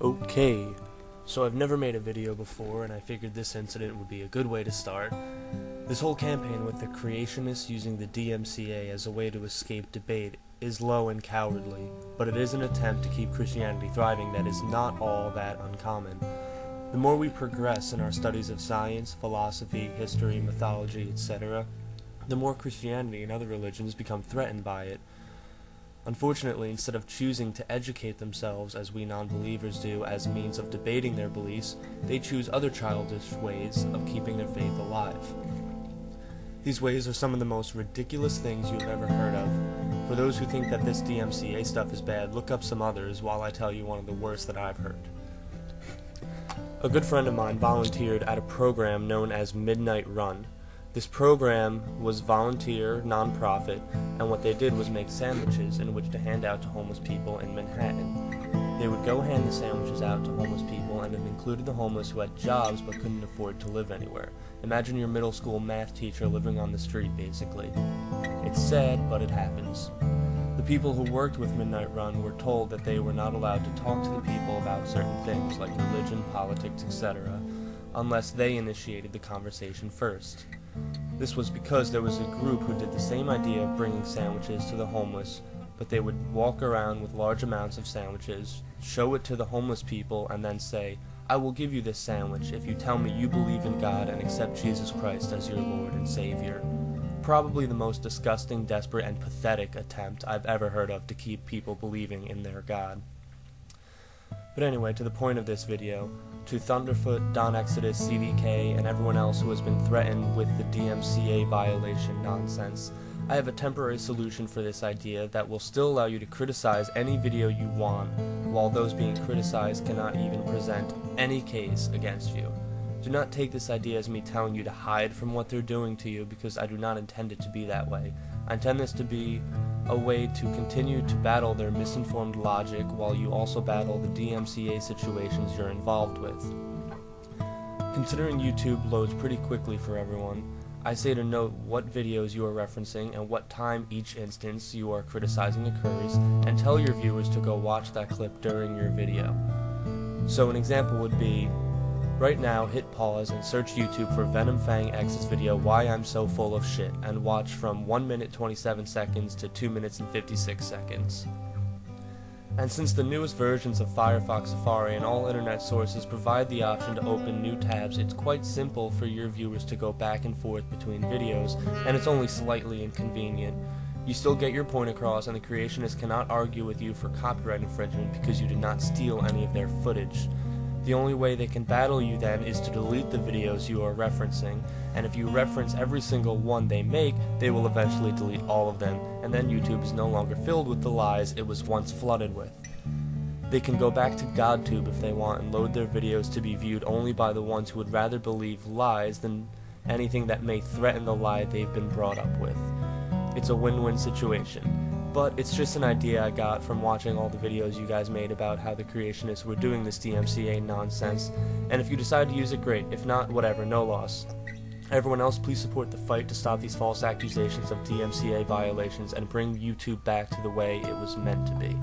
Okay, so I've never made a video before, and I figured this incident would be a good way to start. This whole campaign with the Creationists using the DMCA as a way to escape debate is low and cowardly, but it is an attempt to keep Christianity thriving that is not all that uncommon. The more we progress in our studies of science, philosophy, history, mythology, etc., the more Christianity and other religions become threatened by it. Unfortunately, instead of choosing to educate themselves, as we non-believers do, as a means of debating their beliefs, they choose other childish ways of keeping their faith alive. These ways are some of the most ridiculous things you have ever heard of. For those who think that this DMCA stuff is bad, look up some others while I tell you one of the worst that I've heard. A good friend of mine volunteered at a program known as Midnight Run. This program was volunteer, non-profit, and what they did was make sandwiches in which to hand out to homeless people in Manhattan. They would go hand the sandwiches out to homeless people, and it included the homeless who had jobs but couldn't afford to live anywhere. Imagine your middle school math teacher living on the street, basically. It's sad, but it happens. The people who worked with Midnight Run were told that they were not allowed to talk to the people about certain things like religion, politics, etc., unless they initiated the conversation first. This was because there was a group who did the same idea of bringing sandwiches to the homeless, but they would walk around with large amounts of sandwiches, show it to the homeless people, and then say, "I will give you this sandwich if you tell me you believe in God and accept Jesus Christ as your Lord and Savior." Probably the most disgusting, desperate, and pathetic attempt I've ever heard of to keep people believing in their God. But anyway, to the point of this video, to Thunderfoot, Don Exodus, CDK, and everyone else who has been threatened with the DMCA violation nonsense, I have a temporary solution for this idea that will still allow you to criticize any video you want, while those being criticized cannot even present any case against you. Do not take this idea as me telling you to hide from what they're doing to you, because I do not intend it to be that way. I intend this to be a way to continue to battle their misinformed logic while you also battle the DMCA situations you're involved with. Considering YouTube loads pretty quickly for everyone, I say to note what videos you are referencing and what time each instance you are criticizing occurs, and tell your viewers to go watch that clip during your video. So an example would be, right now hit pause and search YouTube for Venom Fang X's video Why I'm So Full of Shit, and watch from 1 minute 27 seconds to 2 minutes and 56 seconds. And since the newest versions of Firefox Safari and all internet sources provide the option to open new tabs, it's quite simple for your viewers to go back and forth between videos, and it's only slightly inconvenient. You still get your point across, and the creationists cannot argue with you for copyright infringement because you did not steal any of their footage. The only way they can battle you then is to delete the videos you are referencing, and if you reference every single one they make, they will eventually delete all of them, and then YouTube is no longer filled with the lies it was once flooded with. They can go back to GodTube if they want and load their videos to be viewed only by the ones who would rather believe lies than anything that may threaten the lie they've been brought up with. It's a win-win situation. But it's just an idea I got from watching all the videos you guys made about how the creationists were doing this DMCA nonsense, and if you decide to use it, great. If not, whatever, no loss. Everyone else, please support the fight to stop these false accusations of DMCA violations and bring YouTube back to the way it was meant to be.